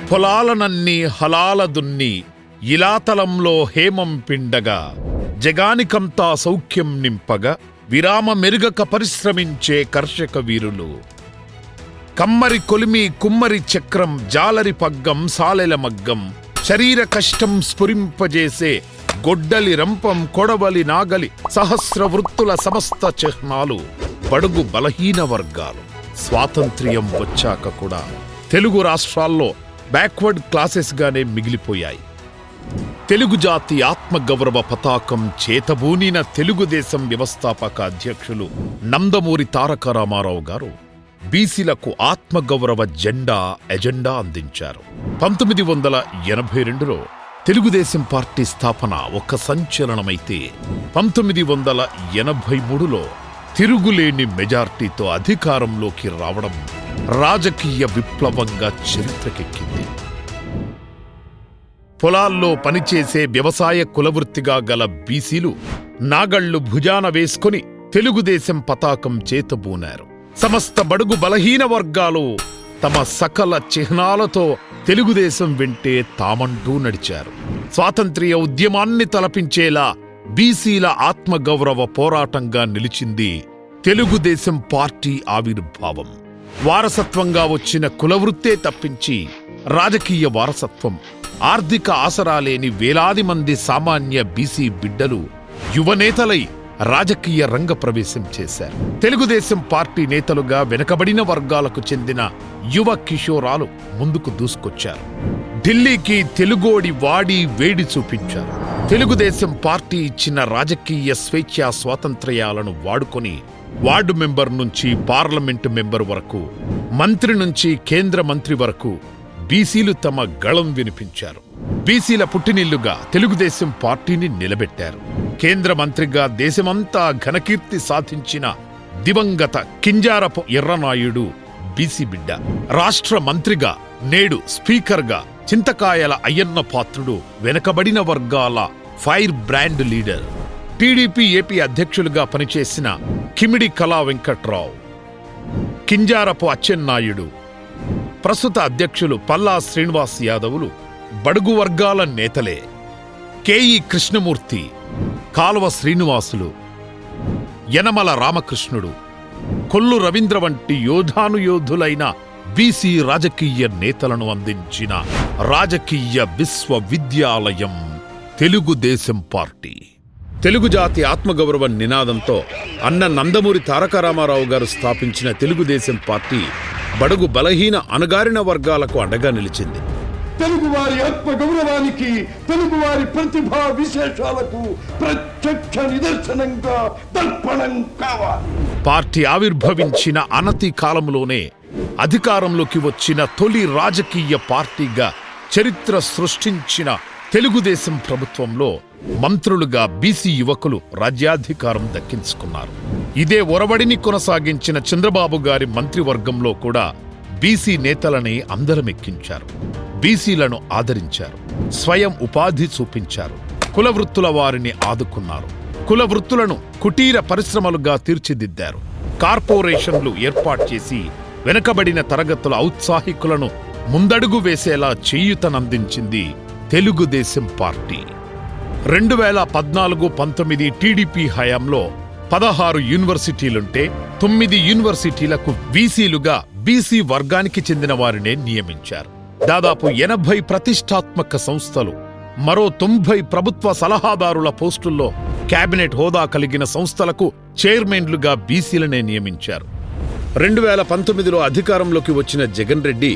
పొలాలనన్నీ హలాల దున్ని ఇలాతలంలో హేమం పిండగా జగానికంతా సౌఖ్యం నింపగా విరామ మెరుగక పరిశ్రమించే కర్షక వీరులు. కమ్మరి కొలిమి కుమ్మరి చక్రం జాలరి పగ్గం సాలెల మగ్గం శరీర కష్టం స్ఫురింపజేసే గొడ్డలి రంపం కొడవలి నాగలి సహస్ర వృత్తుల సమస్త చిహ్నాలు బడుగు బలహీన వర్గాలు. స్వాతంత్ర్యం వచ్చాక కూడా తెలుగు రాష్ట్రాల్లో బ్యాక్వర్డ్ క్లాసెస్గానే మిగిలిపోయాయి. తెలుగు జాతి ఆత్మగౌరవ పతాకం చేతబూనిన తెలుగుదేశం వ్యవస్థాపక అధ్యక్షులు నందమూరి తారక రామారావు గారు బీసీలకు ఆత్మగౌరవ ఎజెండా అందించారు. 1982లో తెలుగుదేశం పార్టీ స్థాపన ఒక సంచలనమైతే 1983లో తిరుగులేని మెజార్టీతో అధికారంలోకి రావడం రాజకీయ విప్లవంగా చరిత్రకెక్కింది. పొలాల్లో పనిచేసే వ్యవసాయ కులవృత్తిగా గల బీసీలు నాగళ్లు భుజాన వేసుకుని తెలుగుదేశం పతాకం చేతబూనారు. సమస్త బడుగు బలహీన వర్గాలు తమ సకల చిహ్నాలతో తెలుగుదేశం వెంటే తామంటూ నడిచారు. స్వాతంత్ర్య ఉద్యమాన్ని తలపించేలా బీసీల ఆత్మగౌరవ పోరాటంగా నిలిచింది తెలుగుదేశం పార్టీ ఆవిర్భావం. వారసత్వంగా వచ్చిన కులవృత్తే తప్పించి రాజకీయ వారసత్వం, ఆర్థిక ఆసరా లేని వేలాది మంది సామాన్య బీసీ బిడ్డలు యువనేతలై రాజకీయ రంగ ప్రవేశం చేశారు. తెలుగుదేశం పార్టీ నేతలుగా వెనుకబడిన వర్గాలకు చెందిన యువ కిషోరాలు ముందుకు దూసుకొచ్చారు. ఢిల్లీకి తెలుగోడి వాడి వేడి చూపించారు. తెలుగుదేశం పార్టీ ఇచ్చిన రాజకీయ స్వేచ్ఛా స్వాతంత్ర్యాలను వాడుకొని వార్డు మెంబర్ నుంచి పార్లమెంటు మెంబర్ వరకు, మంత్రి నుంచి కేంద్ర మంత్రి వరకు బీసీలు తమ గళం వినిపించారు. బీసీల పుట్టినిల్లుగా తెలుగుదేశం పార్టీని నిలబెట్టారు. కేంద్ర మంత్రిగా దేశమంతా ఘనకీర్తి సాధించిన దివంగత కింజారపు ఎర్రనాయుడు బీసీ బిడ్డ. రాష్ట్ర మంత్రిగా, నేడు స్పీకర్గా చింతకాయల అయ్యన్న పాత్రుడు వెనకబడిన వర్గాల fire brand leader. TDP AP అధ్యక్షులుగా పనిచేసిన కిమిడి కళా వెంకట్రావు, కింజారపు అచ్చెన్నాయుడు, ప్రస్తుత అధ్యక్షులు పల్లా శ్రీనివాస్ యాదవులు బడుగు వర్గాల నేతలే. కేఈ కృష్ణమూర్తి, కాలువ శ్రీనివాసులు, యనమల రామకృష్ణుడు, కొల్లు రవీంద్ర వంటి యోధానుయోధులైన బీసీ రాజకీయ నేతలను అందించిన రాజకీయ విశ్వవిద్యాలయం తెలుగుదేశం పార్టీ. తెలుగు జాతి ఆత్మగౌరవ నినాదంతో అన్న నందమూరి తారక రామారావు గారు స్థాపించిన తెలుగుదేశం పార్టీ బడుగు బలహీన అణగారిన వర్గాలకు అండగా నిలిచింది. తెలుగువారి ఆత్మగౌరవానికి, తెలుగువారి ప్రతిభా విశేషాలకు ప్రత్యక్ష నిదర్శనంగా దర్పణం కావాలి. పార్టీ ఆవిర్భవించిన అనతి కాలంలోనే అధికారంలోకి వచ్చిన తొలి రాజకీయ పార్టీగా చరిత్ర సృష్టించిన తెలుగుదేశం ప్రభుత్వంలో మంత్రులుగా బీసీ యువకులు రాజ్యాధికారం దక్కించుకున్నారు. ఇదే ఒరవడిని కొనసాగించిన చంద్రబాబు గారి మంత్రివర్గంలో కూడా బీసీ నేతలని అందరమెక్కించారు. బీసీలను ఆదరించారు. స్వయం ఉపాధి చూపించారు. కులవృత్తుల వారిని ఆదుకున్నారు. కులవృత్తులను కుటీర పరిశ్రమలుగా తీర్చిదిద్దారు. కార్పొరేషన్లు ఏర్పాటు చేసి వెనుకబడిన తరగతుల ఔత్సాహికులను ముందడుగు వేసేలా చేయూతనందించింది తెలుగుదేశం పార్టీ. 2014-19 టీడీపీ హయాంలో 16 యూనివర్సిటీలుంటే 9 యూనివర్సిటీలకు వీసీలుగా బీసీ వర్గానికి చెందిన వారినే నియమించారు. దాదాపు 80 ప్రతిష్టాత్మక సంస్థలు, మరో 90 ప్రభుత్వ సలహాదారుల పోస్టుల్లో కేబినెట్ హోదా కలిగిన సంస్థలకు చైర్మన్లుగా బీసీలనే నియమించారు. 2019లో అధికారంలోకి వచ్చిన జగన్ రెడ్డి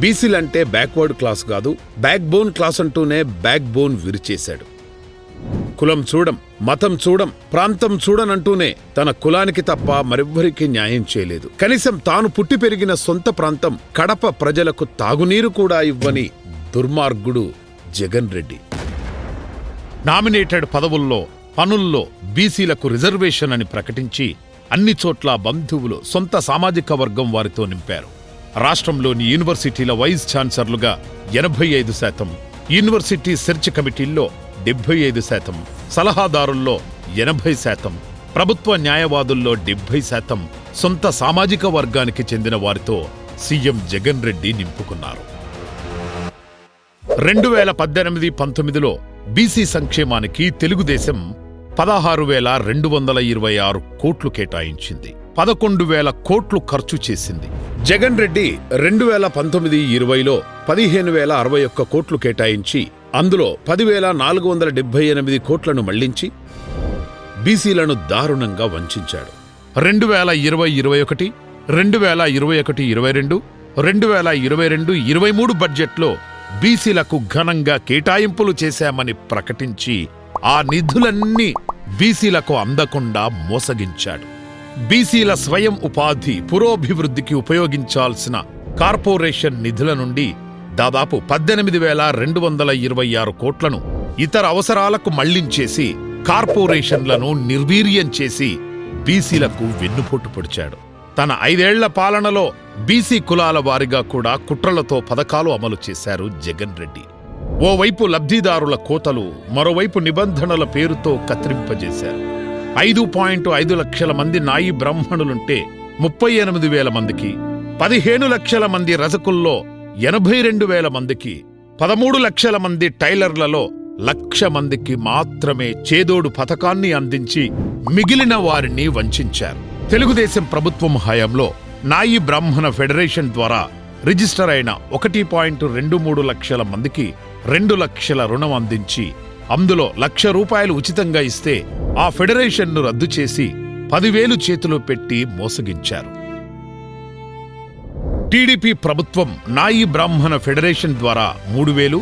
బీసీలంటే బ్యాక్వర్డ్ క్లాస్ కాదు, బ్యాక్ బోన్ క్లాస్ అంటూనే బ్యాక్ బోన్ విరిచేశాడు. కులం చూడం, మతం చూడం, ప్రాంతం చూడనంటూనే తన కులానికి తప్ప మరెవ్వరికీ న్యాయం చేయలేదు. కనీసం తాను పుట్టి పెరిగిన సొంత ప్రాంతం కడప ప్రజలకు తాగునీరు కూడా ఇవ్వని దుర్మార్గుడు జగన్ రెడ్డి. నామినేటెడ్ పదవుల్లో, పనుల్లో బీసీలకు రిజర్వేషన్ అని ప్రకటించి అన్ని చోట్ల బంధువులు, సొంత సామాజిక వర్గం వారితో నింపారు. రాష్ట్రంలోని యూనివర్సిటీల వైస్ ఛాన్సలర్లుగా 85%, యూనివర్సిటీ సెర్చ్ కమిటీల్లో 75%, సలహాదారుల్లో 80%, ప్రభుత్వ న్యాయవాదుల్లో 70% సొంత సామాజిక వర్గానికి చెందిన వారితో సీఎం జగన్ రెడ్డి నింపుకున్నారు. 2018-19లో బీసీ సంక్షేమానికి తెలుగుదేశం 16,226 కోట్లు కేటాయించింది. 11,000 కోట్లు ఖర్చు చేసింది. జగన్ రెడ్డి 2019-20లో 15,061 కోట్లు కేటాయించి అందులో 10,478 కోట్లను మళ్లించి బీసీలను దారుణంగా వంచాడు. 2020-21, 2021-22, 2022-23 బడ్జెట్లో బీసీలకు ఘనంగా కేటాయింపులు చేశామని ప్రకటించి ఆ నిధులన్నీ బీసీలకు అందకుండా మోసగించాడు. బీసీల స్వయం ఉపాధి పురోభివృద్ధికి ఉపయోగించాల్సిన కార్పొరేషన్ నిధుల నుండి దాదాపు 18,226 కోట్లను ఇతర అవసరాలకు మళ్లించేసి కార్పొరేషన్లను నిర్వీర్యం చేసి బీసీలకు వెన్నుపోటు పొడిచాడు. తన 5 ఏళ్ల పాలనలో బీసీ కులాల వారిగా కూడా కుట్రలతో పథకాలు అమలు చేశారు జగన్ రెడ్డి. ఓవైపు లబ్ధిదారుల కోతలు, మరోవైపు నిబంధనల పేరుతో కత్తిరింపజేశారు. 5.5 లక్షల మంది నాయి బ్రాహ్మణులుంటే 38,000 మందికి, 15 లక్షల మంది రజకుల్లో 82,000 మందికి, 13 లక్షల మంది టైలర్లలో 1,00,000 మందికి మాత్రమే చేదోడు పథకాన్ని అందించి మిగిలిన వారిని వంచారు. తెలుగుదేశం ప్రభుత్వం హయాంలో నాయి బ్రాహ్మణ ఫెడరేషన్ ద్వారా రిజిస్టర్ అయిన 1.23 లక్షల మందికి 2 లక్షల రుణం అందించి అందులో ₹1,00,000 ఉచితంగా ఇస్తే ఆ ఫెడరేషన్ను రద్దు చేసి 10,000 చేతిలో పెట్టి మోసగించారు. టీడీపీ ప్రభుత్వం నాయి బ్రాహ్మణ ఫెడరేషన్ ద్వారా 3,000,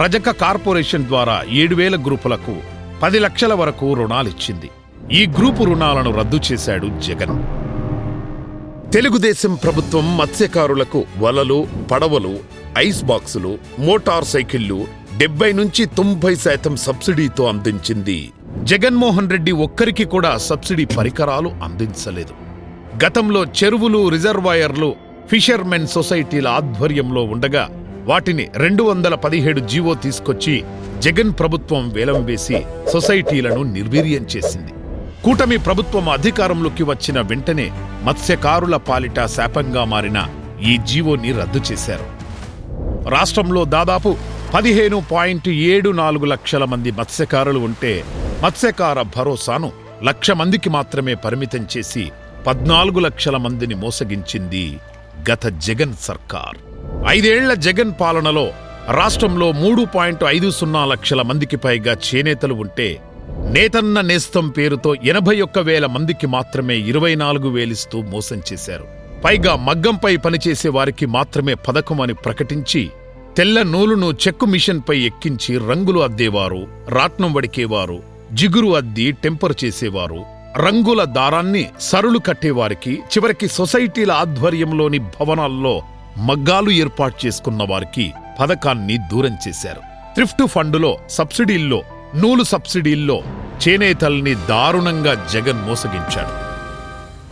రజక కార్పొరేషన్ ద్వారా 7,000 గ్రూపులకు 10 లక్షల వరకు రుణాలిచ్చింది. ఈ గ్రూపు రుణాలను రద్దు చేశాడు జగన్. తెలుగుదేశం ప్రభుత్వం మత్స్యకారులకు వలలు, పడవలు, ఐస్ బాక్సులు, మోటార్ సైకిళ్లు 70-90% సబ్సిడీతో అందించింది. జగన్మోహన్ రెడ్డి ఒక్కరికి కూడా సబ్సిడీ పరికరాలు అందించలేదు. గతంలో చెరువులు, రిజర్వాయర్లు ఫిషర్మెన్ సొసైటీల ఆధ్వర్యంలో ఉండగా వాటిని 217 జీవో తీసుకొచ్చి జగన్ ప్రభుత్వం వేలం వేసి సొసైటీలను నిర్వీర్యం చేసింది. కూటమి ప్రభుత్వం అధికారంలోకి వచ్చిన వెంటనే మత్స్యకారుల పాలిట శాపంగా మారిన ఈ జీవోని రద్దు చేశారు. రాష్ట్రంలో దాదాపు 15.74 లక్షల మంది మత్స్యకారులు ఉంటే మత్స్యకార భరోసాను 1,00,000 మందికి మాత్రమే పరిమితం చేసి 14 లక్షల మందిని మోసగించింది గత జగన్ సర్కార్. 5 ఏళ్ల జగన్ పాలనలో రాష్ట్రంలో 3.50 లక్షల మందికి పైగా చేనేతలు ఉంటే నేతన్న నేస్తం పేరుతో 81,000 మందికి మాత్రమే 24,000 ఇస్తూ మోసం చేశారు. పైగా మగ్గంపై పనిచేసే వారికి మాత్రమే పథకం అని ప్రకటించి తెల్ల నూలును చెక్కు మిషన్పై ఎక్కించి రంగులు అద్దేవారు, రాట్నం వడికేవారు, జిగురు అద్ది టెంపర్ చేసేవారు, రంగుల దారాన్ని సరులు కట్టేవారికి, చివరికి సొసైటీల ఆధ్వర్యంలోని భవనాల్లో మగ్గాలు ఏర్పాటు చేసుకున్న వారికి పథకాన్ని దూరం చేశారు. థ్రిఫ్ట్ ఫండులో సబ్సిడీల్లో, నూలు సబ్సిడీల్లో చేనేతల్ని దారుణంగా జగన్ మోసగించాడు.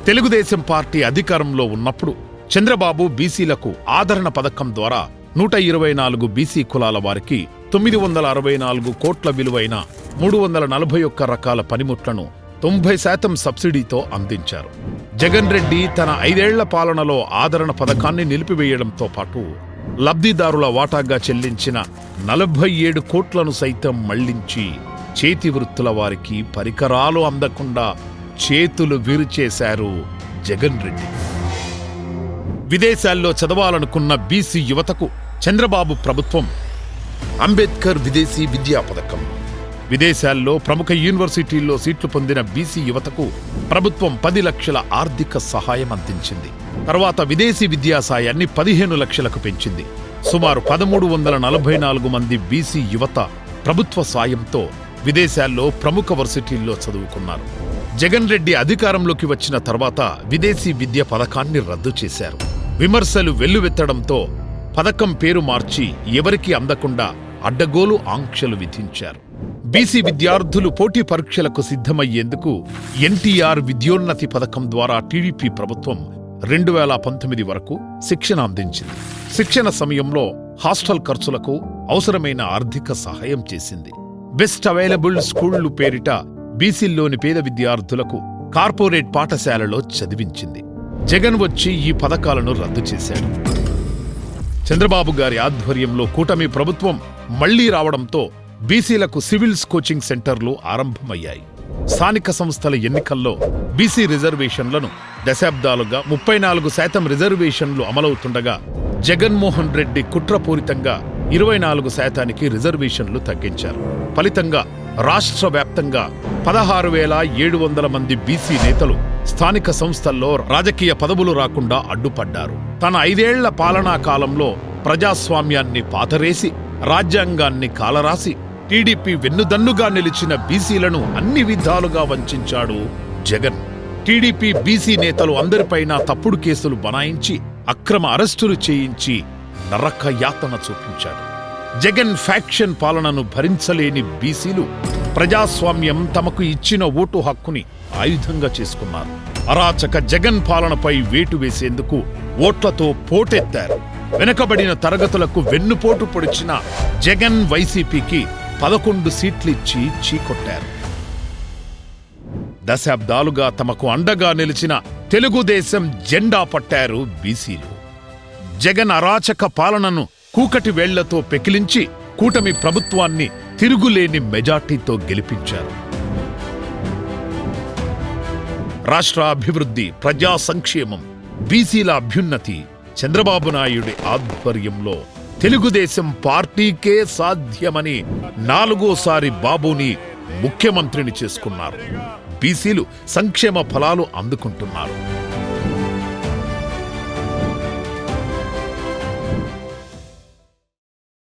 తెలుగుదేశం పార్టీ అధికారంలో ఉన్నప్పుడు చంద్రబాబు బీసీలకు ఆదరణ పథకం ద్వారా 124 బీసీ కులాల వారికి 964 కోట్ల విలువైన 341 రకాల పనిముట్లను 90% సబ్సిడీతో అందించారు. జగన్ రెడ్డి తన 5 ఏళ్ల పాలనలో ఆదరణ పథకాన్ని నిలిపివేయడంతో పాటు లబ్ధిదారుల వాటాగా చెల్లించిన 47 కోట్లను సైతం మళ్లించి చేతి వృత్తుల వారికి పరికరాలు అందకుండా చేతులు విరిచేశారు జగన్ రెడ్డి. విదేశాల్లో చదవాలనుకున్న బీసీ యువతకు చంద్రబాబు ప్రభుత్వం అంబేద్కర్ విదేశీ విద్యా పథకం, విదేశాల్లో ప్రముఖ యూనివర్సిటీల్లో సీట్లు పొందిన బీసీ యువతకు ప్రభుత్వం 10 లక్షల ఆర్థిక సహాయం అందించింది. తర్వాత విదేశీ విద్యా సాయాన్ని 15 లక్షలకు పెంచింది. సుమారు 1,344 మంది బీసీ యువత ప్రభుత్వ సాయంతో విదేశాల్లో ప్రముఖ వర్సిటీల్లో చదువుకున్నారు. జగన్ రెడ్డి అధికారంలోకి వచ్చిన తర్వాత విదేశీ విద్య పథకాన్ని రద్దు చేశారు. విమర్శలు వెల్లువెత్తడంతో పథకం పేరు మార్చి ఎవరికీ అందకుండా అడ్డగోలు ఆంక్షలు విధించారు. బీసీ విద్యార్థులు పోటీ పరీక్షలకు సిద్ధమయ్యేందుకు ఎన్టీఆర్ విద్యోన్నతి పథకం ద్వారా టీడీపీ ప్రభుత్వం 2019 వరకు శిక్షణ అందించింది. శిక్షణ సమయంలో హాస్టల్ ఖర్చులకు అవసరమైన ఆర్థిక సహాయం చేసింది. బెస్ట్ అవైలబుల్ స్కూళ్లు పేరిట బీసీల్లోని పేద విద్యార్థులకు కార్పొరేట్ పాఠశాలలో చదివించింది. జగన్ వచ్చి ఈ పథకాలను రద్దు చేశాడు. చంద్రబాబు గారి ఆధ్వర్యంలో కూటమి ప్రభుత్వం మళ్లీ రావడంతో బీసీలకు సివిల్స్ కోచింగ్ సెంటర్లు ఆరంభమయ్యాయి. స్థానిక సంస్థల ఎన్నికల్లో బీసీ రిజర్వేషన్లను దశాబ్దాలుగా 34% రిజర్వేషన్లు అమలవుతుండగా జగన్మోహన్ రెడ్డి కుట్రపూరితంగా 24%కి రిజర్వేషన్లు తగ్గించారు. ఫలితంగా రాష్ట్ర వ్యాప్తంగా 16,700 మంది బీసీ నేతలు స్థానిక సంస్థల్లో రాజకీయ పదవులు రాకుండా అడ్డుపడ్డారు. తన 5 ఏళ్ల పాలనా కాలంలో ప్రజాస్వామ్యాన్ని పాతరేసి రాజ్యాంగాన్ని కాలరాసి టీడీపీ వెన్నుదన్నుగా నిలిచిన బీసీలను అన్ని విధాలుగా వంచాడు జగన్. టీడీపీ బీసీ నేతలు అందరిపైన తప్పుడు కేసులు బనాయించి అక్రమ అరెస్టులు చేయించి నరక యాతన చూపించాడు. జగన్ ఫ్యాక్షన్ పాలనను భరించలేని బీసీలు ప్రజాస్వామ్యం తమకు ఇచ్చిన ఓటు హక్కుని ఆయుధంగా చేసుకున్నారు. అరాచక జగన్ పాలనపై వేటు వేసేందుకు ఓట్లతో పోటెత్తారు. వెనుకబడిన తరగతులకు వెన్నుపోటు పొడిచిన జగన్ వైసీపీకి 11 సీట్లిచ్చి చీకొట్టారు. దశాబ్దాలుగా తమకు అండగా నిలిచిన తెలుగుదేశం జెండా పట్టారు బీసీలు. జగన్ అరాచక పాలనను కూకటి వేళ్లతో పెకిలించి కూటమి ప్రభుత్వాన్ని తిరుగులేని మెజార్టీతో గెలిపించారు. రాష్ట్ర అభివృద్ధి, ప్రజా సంక్షేమం, బీసీల అభ్యున్నతి చంద్రబాబు నాయుడి ఆధ్వర్యంలో తెలుగుదేశం పార్టీకే సాధ్యమని 4వసారి బాబుని ముఖ్యమంత్రిని చేసుకున్నారు. బీసీలు సంక్షేమ ఫలాలు అందుకుంటున్నారు.